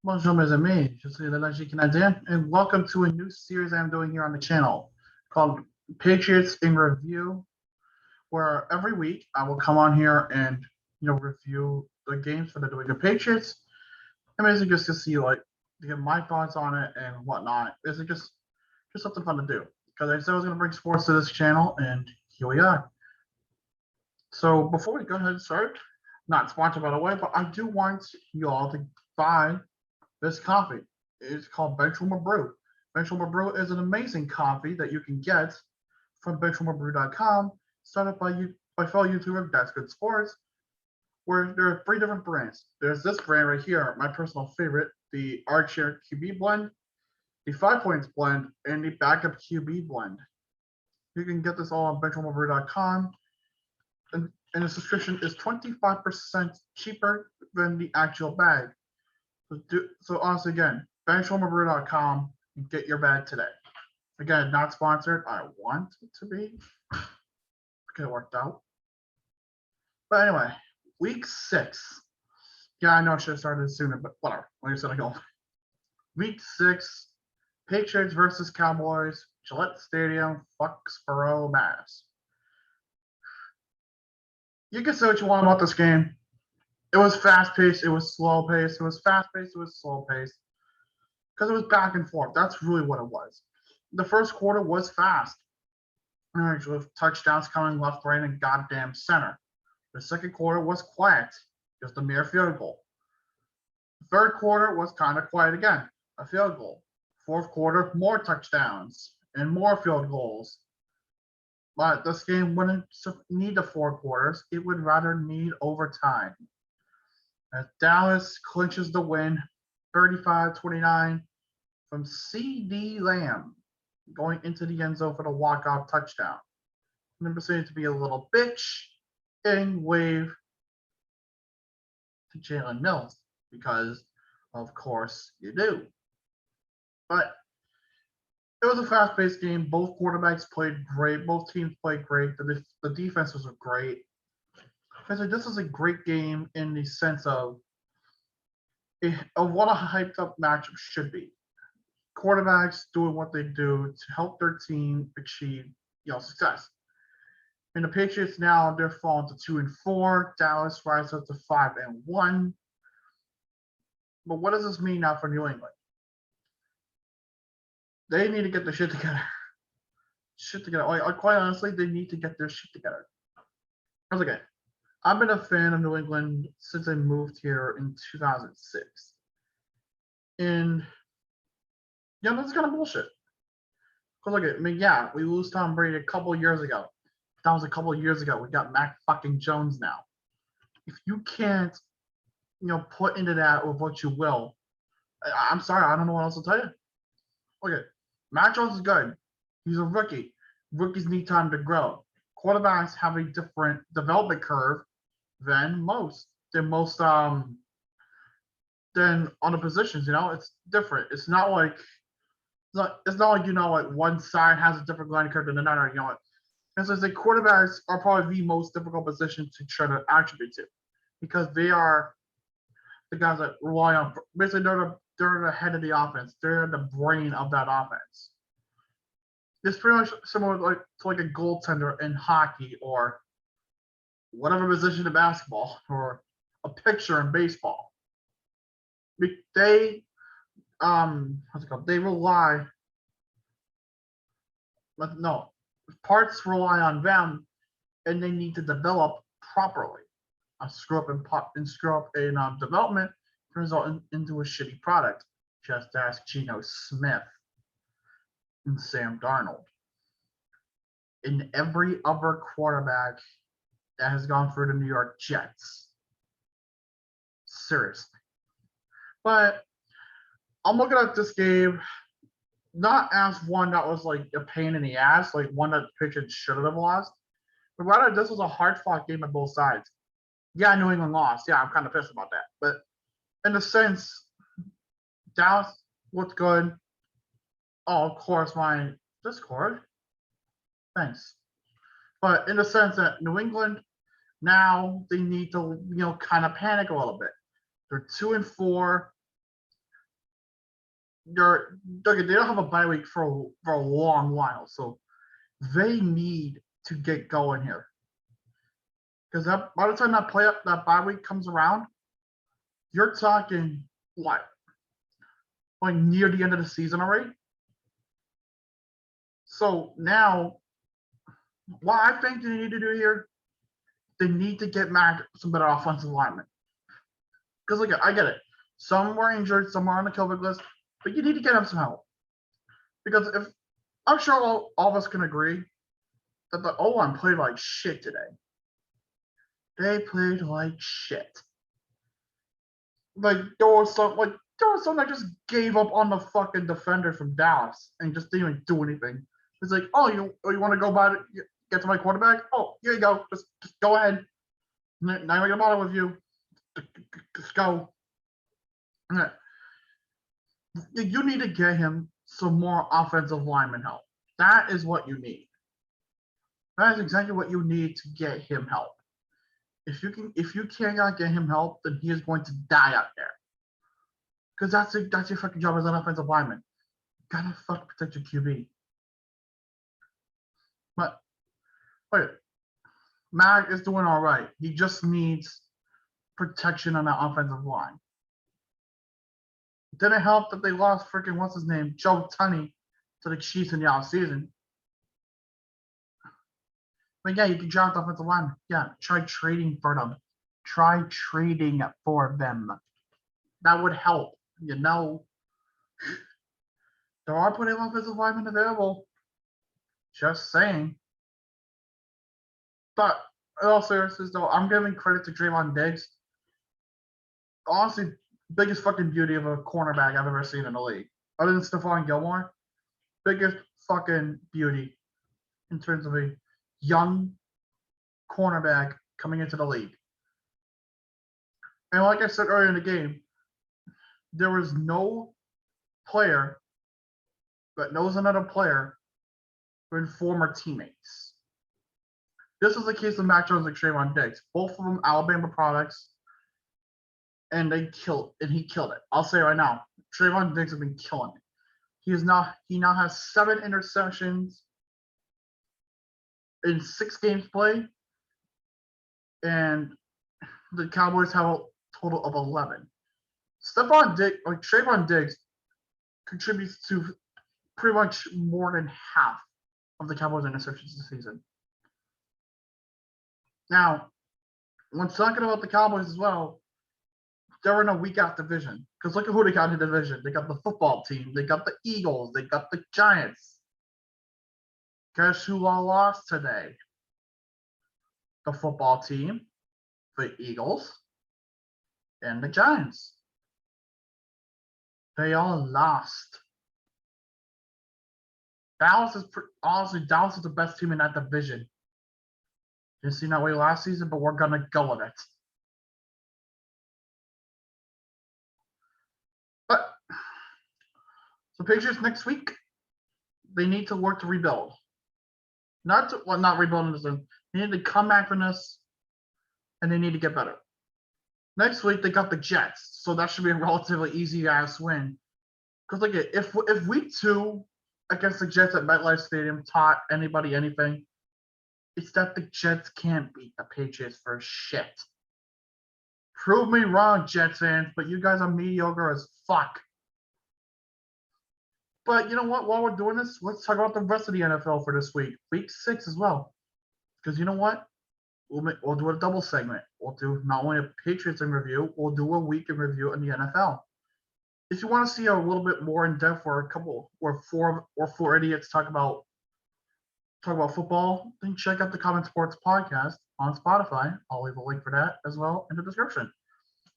Bonjour mes amis, je suis le Logique Canadien, and welcome to a new series I'm doing here on the channel called Patriots in Review, where every week I will come on here and review the games for the New England Patriots, and basically just to see to get my thoughts on it and whatnot. Basically just something fun to do because I said I was going to bring sports to this channel, and here we are. So before we go ahead and start, not sponsored by the way, but I do want you all to buy this coffee. It's called Benchwarmer Brew. Benchwarmer Brew is an amazing coffee that you can get from benchwarmerbrew.com, started by fellow YouTuber That's Good Sports, where there are 3 different brands. There's this brand right here, my personal favorite, the Archer QB blend, the 5 Points blend, and the Backup QB blend. You can get this all on benchwarmerbrew.com, and the subscription is 25% cheaper than the actual bag. So honestly, again, benchwarmerbrew.com and get your bag today. Again, not sponsored. I want it to be. Get it worked out. But anyway, week 6. Yeah, I know I should have started sooner, but whatever. Like I said, I go. Week 6, Patriots versus Cowboys, Gillette Stadium, Foxborough, Mass. You can say what you want about this game. It was fast-paced, it was slow-paced, it was fast-paced, it was slow-paced. Because it was back and forth. That's really what it was. The first quarter was fast. With touchdowns coming left, right, and goddamn center. The second quarter was quiet. Just a mere field goal. The third quarter was kind of quiet again. A field goal. Fourth quarter, more touchdowns and more field goals. But this game wouldn't need the 4 quarters. It would rather need overtime. As Dallas clinches the win, 35-29 from C.D. Lamb, going into the end zone for the walk-off touchdown. And then proceeded to be a little bitch and wave to Jalen Mills, because of course you do. But it was a fast-paced game. Both quarterbacks played great. Both teams played great. The defense was great. This is a great game in the sense of what a hyped up matchup should be. Quarterbacks doing what they do to help their team achieve success. And the Patriots now, they're falling to 2-4. Dallas rises up to 5-1. But what does this mean now for New England? They need to get their shit together. Quite honestly, they need to get their shit together. I was like, I've been a fan of New England since I moved here in 2006. And, that's kind of bullshit. Because, we lose Tom Brady a couple years ago. That was a couple of years ago. We got Mac fucking Jones now. If you can't, put into that with what you will, I'm sorry, I don't know what else to tell you. Okay, Mac Jones is good. He's a rookie. Rookies need time to grow. Quarterbacks have a different development curve than than on the positions. It's different. It's not like one side has a different learning curve than another. And so the quarterbacks are probably the most difficult position to try to attribute to, because they are the guys that rely on, basically they're the head of the offense. They're the brain of that offense. It's pretty much similar to a goaltender in hockey, or whatever position in basketball, or a pitcher in baseball. They They rely, parts rely on them, and they need to develop properly. A screw up in development can result into a shitty product. Just ask Geno Smith and Sam Darnold. And every other quarterback that has gone through the New York Jets. Seriously. But I'm looking at this game not as one that was like a pain in the ass, like one that the Patriots should have lost, but rather this was a hard-fought game on both sides. Yeah, New England lost. Yeah, I'm kind of pissed about that. But in a sense, Dallas looked good. Oh, of course, my Discord. Thanks. But in the sense that New England, now they need to, kind of panic a little bit. They're 2-4. they don't have a bye week for a long while, so they need to get going here. Because by the time that bye week comes around, you're talking what? Like near the end of the season already. So now, what I think they need to do here, they need to get Mac some better offensive linemen. Because look, I get it. Some were injured, some are on the COVID list, but you need to get them some help. Because if I'm sure all of us can agree that the O-line played like shit today. They played like shit. Like there was some that just gave up on the fucking defender from Dallas and just didn't even do anything. It's like, oh, you want to go by get to my quarterback? Oh, here you go. Just go ahead. Not even gonna bother with you. Just go. You need to get him some more offensive lineman help. That is what you need. That is exactly what you need to get him help. If you cannot get him help, then he is going to die out there. Because that's your fucking job as an offensive lineman. You gotta fucking protect your QB. But wait, Mag is doing all right. He just needs protection on that offensive line. It didn't help that they lost freaking what's his name, Joe Tunney, to the Chiefs in the offseason. But yeah, you can draft offensive linemen. Yeah, try trading for them. Try trading for them. That would help. You know, there are plenty of offensive linemen available. Just saying. But in all seriousness, though, I'm giving credit to Draymond Diggs. Honestly, biggest fucking beauty of a cornerback I've ever seen in the league. Other than Stephon Gilmore, biggest fucking beauty in terms of a young cornerback coming into the league. And like I said earlier in the game, there was no player that knows another player than former teammates. This is the case of Mac Jones and Trayvon Diggs. Both of them Alabama products, and he killed it. I'll say right now, Trayvon Diggs has been killing it. He now has 7 interceptions in 6 games played, and the Cowboys have a total of 11. Trayvon Diggs contributes to pretty much more than half of the Cowboys' interceptions this season. Now, when talking about the Cowboys as well, they're in a weak-out division. Because look at who they got in the division. They got the football team. They got the Eagles. They got the Giants. Guess who all lost today? The football team, the Eagles, and the Giants. They all lost. Dallas is the best team in that division. Didn't seem that way last season, but we're gonna go with it. But so Patriots next week, they need to work to rebuild. Not rebuilding this. They need to come back from this, and they need to get better. Next week they got the Jets, so that should be a relatively easy ass win. Because like if week 2 against the Jets at MetLife Stadium taught anybody anything, it's that the Jets can't beat the Patriots for shit. Prove me wrong, Jets fans, but you guys are mediocre as fuck. But you know what? While we're doing this, let's talk about the rest of the NFL for this week. Week 6 as well. Because you know what? We'll do a double segment. We'll do not only a Patriots in review, we'll do a week in review in the NFL. If you want to see a little bit more in depth for a couple or four idiots talk about football, then check out the Common Sports Podcast on Spotify. I'll leave a link for that as well in the description.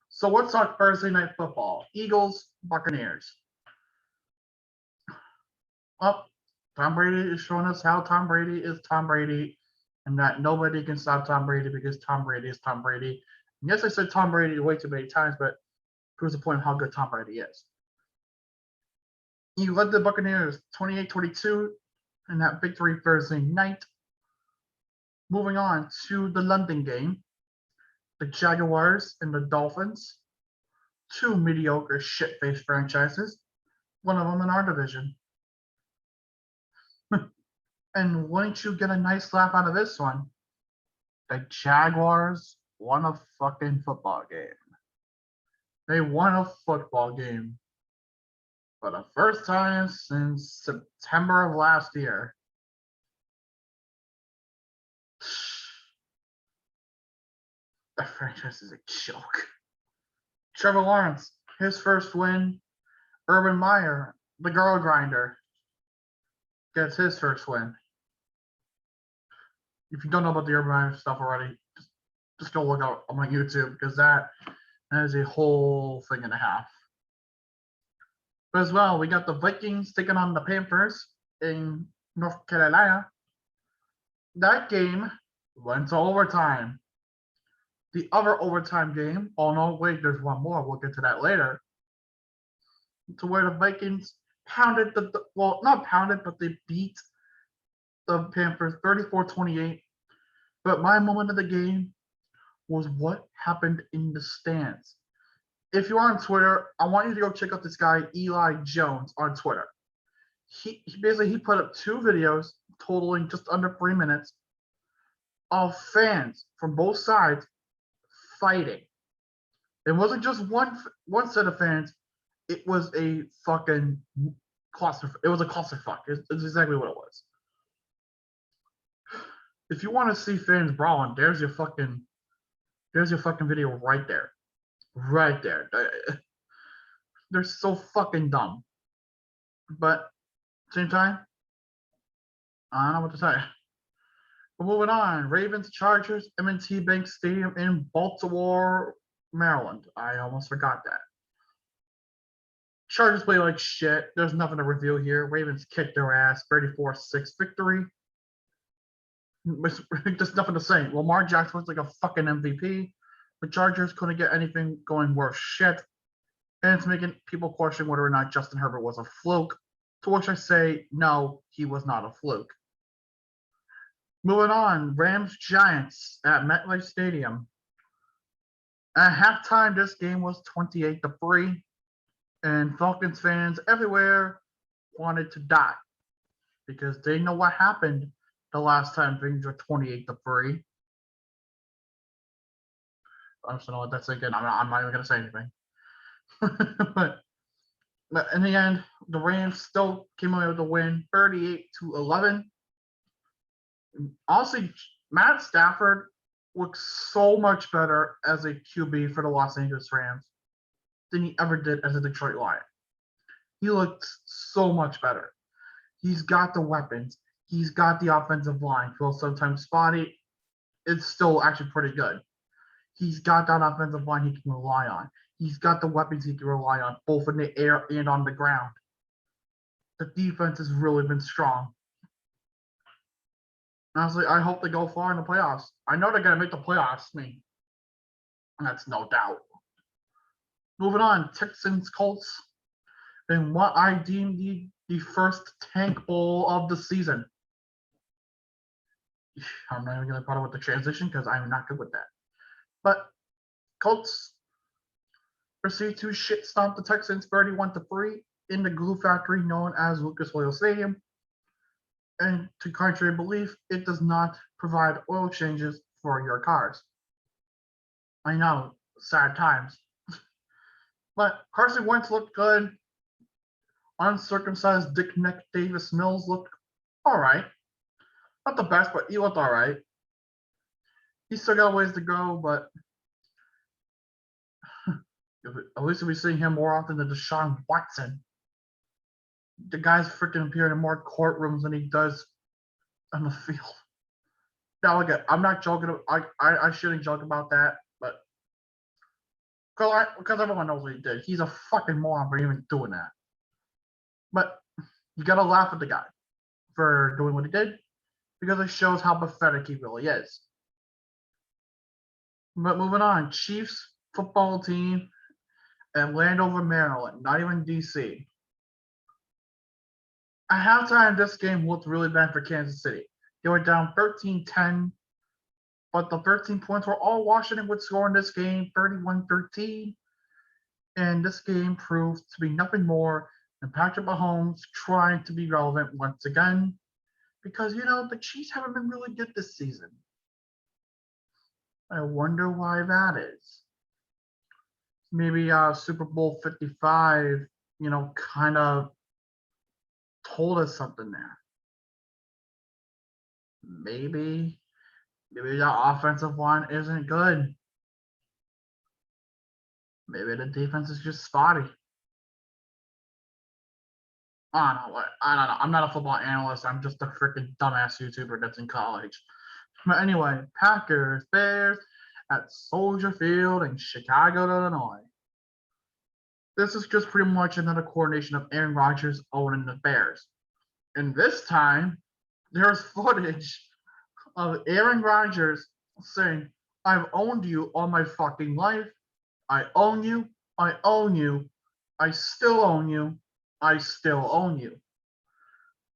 So let's talk Thursday Night Football. Eagles, Buccaneers. Well, Tom Brady is showing us how Tom Brady is Tom Brady, and that nobody can stop Tom Brady because Tom Brady is Tom Brady. And yes, I said Tom Brady way too many times, but proves the point of how good Tom Brady is. He led the Buccaneers 28-22 in that victory Thursday night. Moving on to the London game, the Jaguars and the Dolphins, 2 mediocre shit-faced franchises. one of them in our division. And wouldn't you get a nice laugh out of this one? The Jaguars won a fucking football game. They won a football game for the first time since September of last year. The franchise is a joke. Trevor Lawrence, his first win. Urban Meyer, the girl grinder, gets his first win. If you don't know about the Urban Meyer stuff already, just go look out on my YouTube because that is a whole thing and a half. But as well, we got the Vikings taking on the Panthers in North Carolina. That game went to overtime. The other overtime game, oh no, wait, there's one more. We'll get to that later. To where the Vikings pounded well, not pounded, but they beat the Panthers 34-28. But my moment of the game was what happened in the stands. If you're on Twitter, I want you to go check out this guy, Eli Jones, on Twitter. He basically put up 2 videos totaling just under 3 minutes of fans from both sides fighting. It wasn't just one set of fans. It was a fucking cluster. It was a clusterfuck. It's exactly what it was. If you want to see fans brawling, there's your fucking video right there. Right there. They're so fucking dumb. But same time, I don't know what to say. But moving on, Ravens, Chargers, M&T Bank Stadium in Baltimore, Maryland. I almost forgot that. Chargers play like shit. There's nothing to review here. Ravens kicked their ass, 34-6 victory. Just nothing to say. Lamar Jackson was like a fucking MVP. The Chargers couldn't get anything going worth shit. And it's making people question whether or not Justin Herbert was a fluke. To which I say, no, he was not a fluke. Moving on, Rams Giants at MetLife Stadium. At halftime, this game was 28-3, and Falcons fans everywhere wanted to die because they know what happened the last time things were 28-3. I'm just gonna let that sink in. I'm not even gonna say anything. but in the end, the Rams still came away with a win, 38-11. Honestly, Matt Stafford looks so much better as a QB for the Los Angeles Rams than he ever did as a Detroit Lion. He looks so much better. He's got the weapons. He's got the offensive line. Well, sometimes spotty. It's still actually pretty good. He's got that offensive line he can rely on. He's got the weapons he can rely on, both in the air and on the ground. The defense has really been strong. Honestly, I hope they go far in the playoffs. I know they're going to make the playoffs, that's no doubt. Moving on, Texans Colts in what I deem the first tank bowl of the season. I'm not even going to bother with the transition because I'm not good with that. But Colts proceed to shit stomp the Texans 31-3 in the glue factory known as Lucas Oil Stadium. And to contrary belief, it does not provide oil changes for your cars. I know, sad times. But Carson Wentz looked good. Uncircumcised Dick Neck Davis Mills looked all right. Not the best, but he looked all right. He's still got a ways to go, but at least we'll be seeing him more often than Deshaun Watson. The guy's freaking appearing in more courtrooms than he does on the field. Now, again, I'm not joking. I shouldn't joke about that, but because everyone knows what he did. He's a fucking moron for even doing that. But you gotta laugh at the guy for doing what he did because it shows how pathetic he really is. But moving on, Chiefs football team in Landover, Maryland, not even DC. At halftime, this game looked really bad for Kansas City. They were down 13-10, but the 13 points were all Washington would score in this game, 31-13. And this game proved to be nothing more And Patrick Mahomes trying to be relevant once again because, the Chiefs haven't been really good this season. I wonder why that is. Maybe Super Bowl 55, kind of told us something there. Maybe the offensive line isn't good. Maybe the defense is just spotty. I don't know. I'm not a football analyst. I'm just a freaking dumbass YouTuber that's in college. But anyway, Packers, Bears at Soldier Field in Chicago, Illinois. This is just pretty much another coordination of Aaron Rodgers owning the Bears. And this time, there's footage of Aaron Rodgers saying, I've owned you all my fucking life. I own you. I own you. I still own you. I still own you.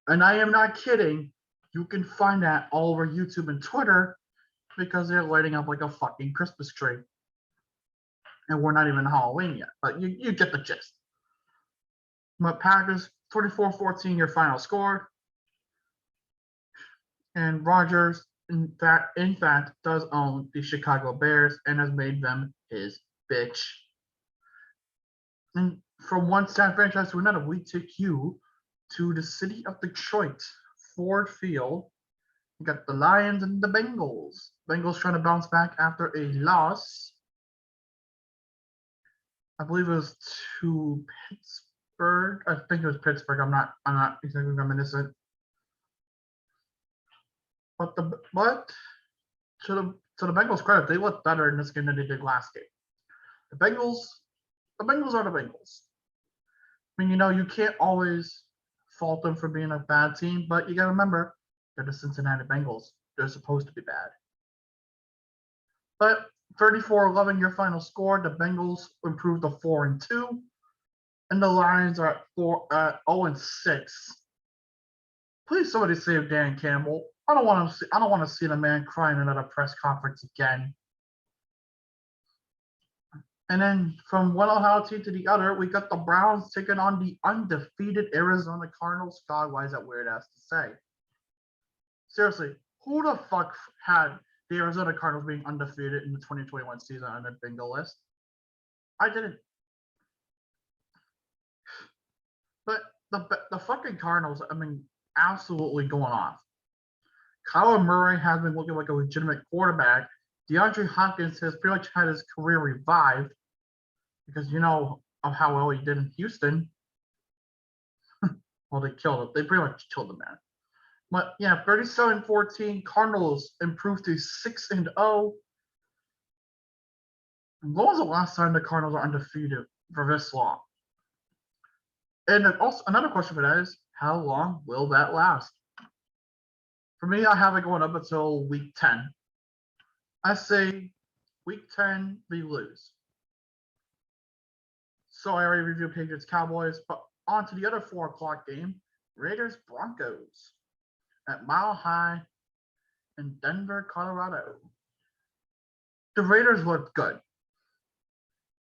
And I am not kidding. You can find that all over YouTube and Twitter because they're lighting up like a fucking Christmas tree. And we're not even Halloween yet, but you get the gist. But Packers 24-14 your final score. And Rodgers, in fact, does own the Chicago Bears and has made them his bitch. And from one sad franchise to another, we take you to the city of Detroit, Ford Field. You got the Lions and the Bengals. Bengals trying to bounce back after a loss. I believe it was to Pittsburgh. I think it was Pittsburgh. I'm not exactly reminiscent. But to the Bengals' credit, they looked better in this game than they did last game. The Bengals are the Bengals. I mean, you can't always fault them for being a bad team, but you got to remember they're the Cincinnati Bengals. They're supposed to be bad. But 34-11 your final score. The Bengals improved to 4-2, and the Lions are at 0-6. Please, somebody save Dan Campbell. I don't want to see the man crying in another press conference again. And then from one Ohio team to the other, we got the Browns taking on the undefeated Arizona Cardinals. God, why is that weird ass to say? Seriously, who the fuck had the Arizona Cardinals being undefeated in the 2021 season on their bingo list? I didn't. But the fucking Cardinals, I mean, absolutely going off. Kyler Murray has been looking like a legitimate quarterback. DeAndre Hopkins has pretty much had his career revived because of how well he did in Houston. Well, they killed him. They pretty much killed the man. But yeah, 37-14, Cardinals improved to 6-0. When was the last time the Cardinals are undefeated for this long? And then also another question for that is, how long will that last? For me, I have it going up until week 10. I say week 10, they lose. So I already reviewed Patriots Cowboys, but on to the other 4 o'clock game, Raiders Broncos at Mile High in Denver, Colorado. The Raiders looked good.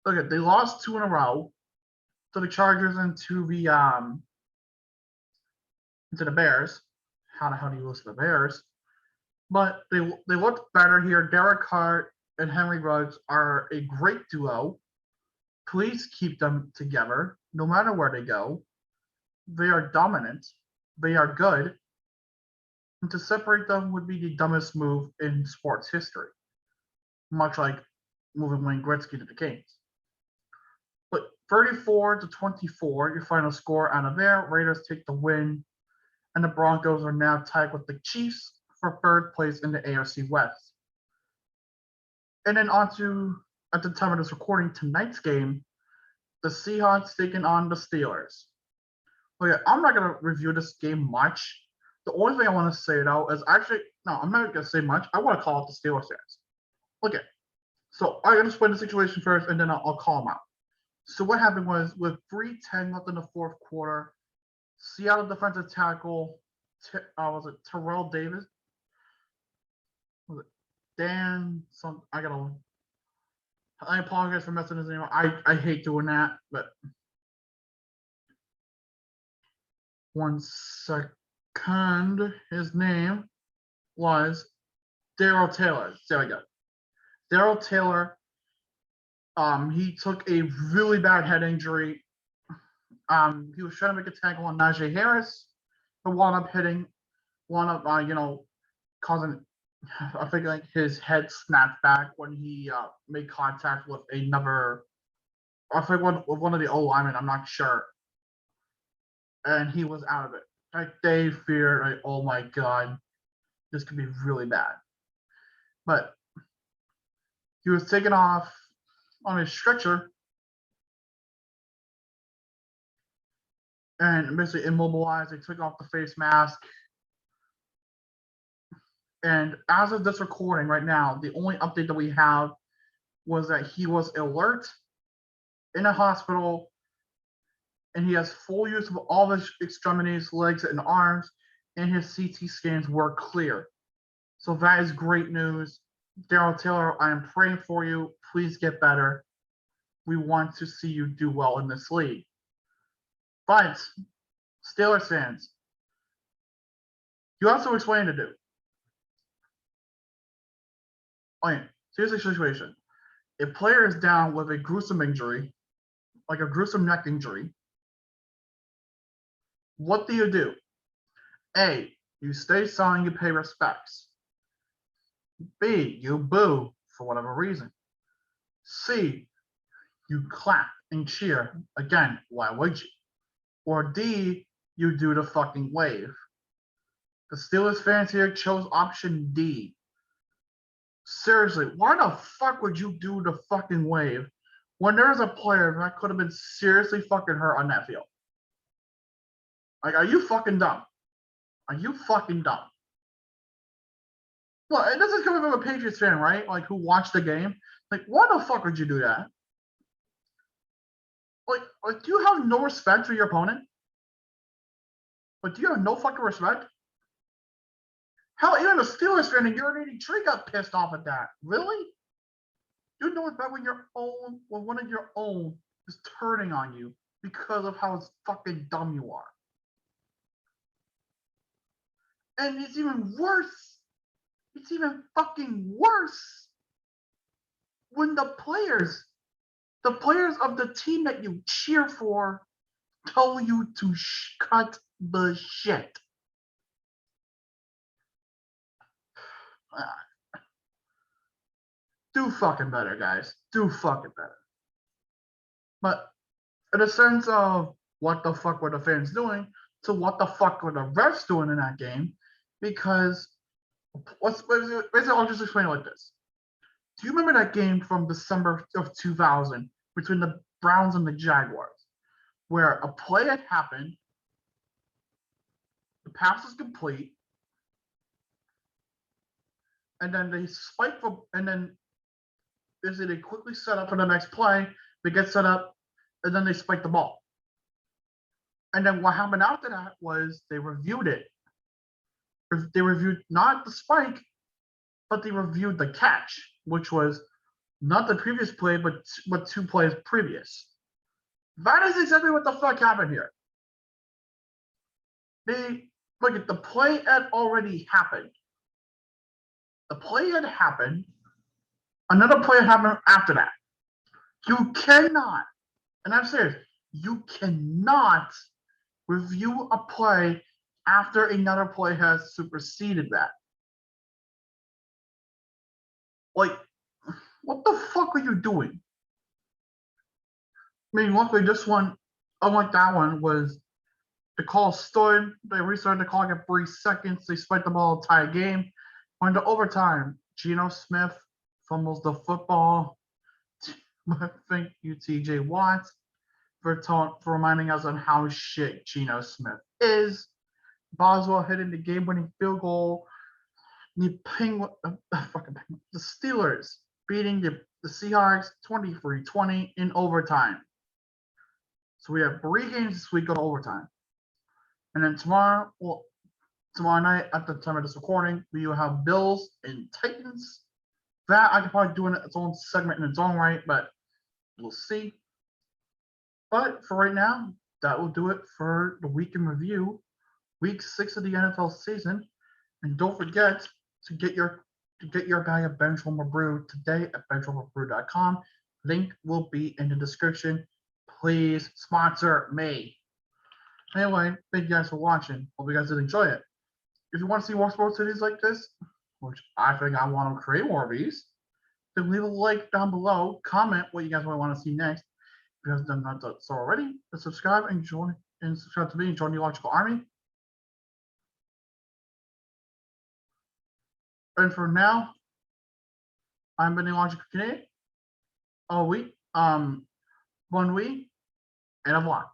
Look, they lost 2 in a row to the Chargers and to the Bears. How the hell do you lose to the Bears? But they looked better here. Derek Carr and Henry Ruggs are a great duo. Please keep them together, no matter where they go. They are dominant. They are good. And to separate them would be the dumbest move in sports history, much like moving Wayne Gretzky to the Kings. But 34-24, your final score out of there. Raiders take the win, and the Broncos are now tied with the Chiefs for 3rd place in the AFC West. And then on to, at the time of this recording, tonight's game, the Seahawks taking on the Steelers. Okay, I'm not going to review this game much. The only thing I want to say, though, is actually, no, I'm not going to say much. I want to call out the Steelers fans. Okay, so I'm going to explain the situation first, and then I'll call them out. So what happened was, with 3:10 left in the 4th quarter, Seattle defensive tackle, was it Terrell Davis? Was it Dan? I apologize for messing his name up. I hate doing that, but 1 second. His name was Daryl Taylor. There we go. Daryl Taylor. He took a really bad head injury. He was trying to make a tackle on Najee Harris, but wound up causing, I think, like his head snapped back when he made contact with another, I think with one of the O linemen. I'm not sure, and he was out of it. Like they feared, like, oh my god, this could be really bad. But he was taken off on a stretcher and basically immobilized. They took off the face mask. And as of this recording right now, the only update that we have was that he was alert in a hospital and he has full use of all his extremities, legs, and arms, and his CT scans were clear. So that is great news. Daryl Taylor, I am praying for you. Please get better. We want to see you do well in this league. But, Steelers fans, you have some explaining to do. Okay, here's the situation. A player is down with a gruesome injury, like a gruesome neck injury. What do? A, you stay silent, you pay respects. B, you boo for whatever reason. C, you clap and cheer. Again, why would you? Or D, you do the fucking wave. The Steelers fans here chose option D. Seriously, why the fuck would you do the fucking wave when there's a player that could have been seriously fucking hurt on that field? Like, are you fucking dumb? Are you fucking dumb? Well, this is coming from a Patriots fan, right? Like, who watched the game. Like, why the fuck would you do that? Like, do you have no respect for your opponent? Like, do you have no fucking respect? Hell, even the Steelers fan and urinating tree got pissed off at that. Really? You know it's bad when one of your own is turning on you because of how fucking dumb you are. And it's even worse. It's even fucking worse when the players of the team that you cheer for tell you to cut the shit. Do fucking better, guys. Do fucking better. But in a sense of what the fuck were the fans doing to what the fuck were the refs doing in that game, because basically I'll just explain it like this. Do you remember that game from December of 2000 between the Browns and the Jaguars, where a play had happened, the pass was complete, and then they spike for, and then they quickly set up for the next play, they get set up, and then they spike the ball. And then what happened after that was they reviewed it. They reviewed not the spike, but they reviewed the catch, which was not the previous play, but 2 plays previous. That is exactly what the fuck happened here. The play had already happened. The play had happened. Another play happened after that. You cannot, and I'm serious, you cannot review a play after another play has superseded that. Like, what the fuck are you doing? I mean, luckily this one, unlike that one, was the call stood. They restarted the clock at 3 seconds. They spiked the ball, tie a game. Went to overtime. Geno Smith fumbles the football. Thank you, TJ Watt, for reminding us on how shit Geno Smith is. Boswell hitting the game-winning field goal. The Steelers beating the Seahawks 23-20 in overtime. So we have 3 games this week on overtime. And then tomorrow night at the time of this recording, we will have Bills and Titans. That I could probably do in its own segment in its own right, but we'll see. But for right now, that will do it for the week in review, week 6 of the NFL season. And don't forget to get your bag of Benchwarmer Brew today at benchwarmerbrew.com. Link will be in the description. Please sponsor me. Anyway, thank you guys for watching. Hope you guys did enjoy it. If you want to see more sports cities like this, which I think I want to create more of these, then leave a like down below. Comment what you guys might want to see next. If you guys have not done so already, then subscribe and subscribe to me and join the Logical Army. And for now, I'm Benny Logical Canadian. All week, bonne nuit, et au revoir.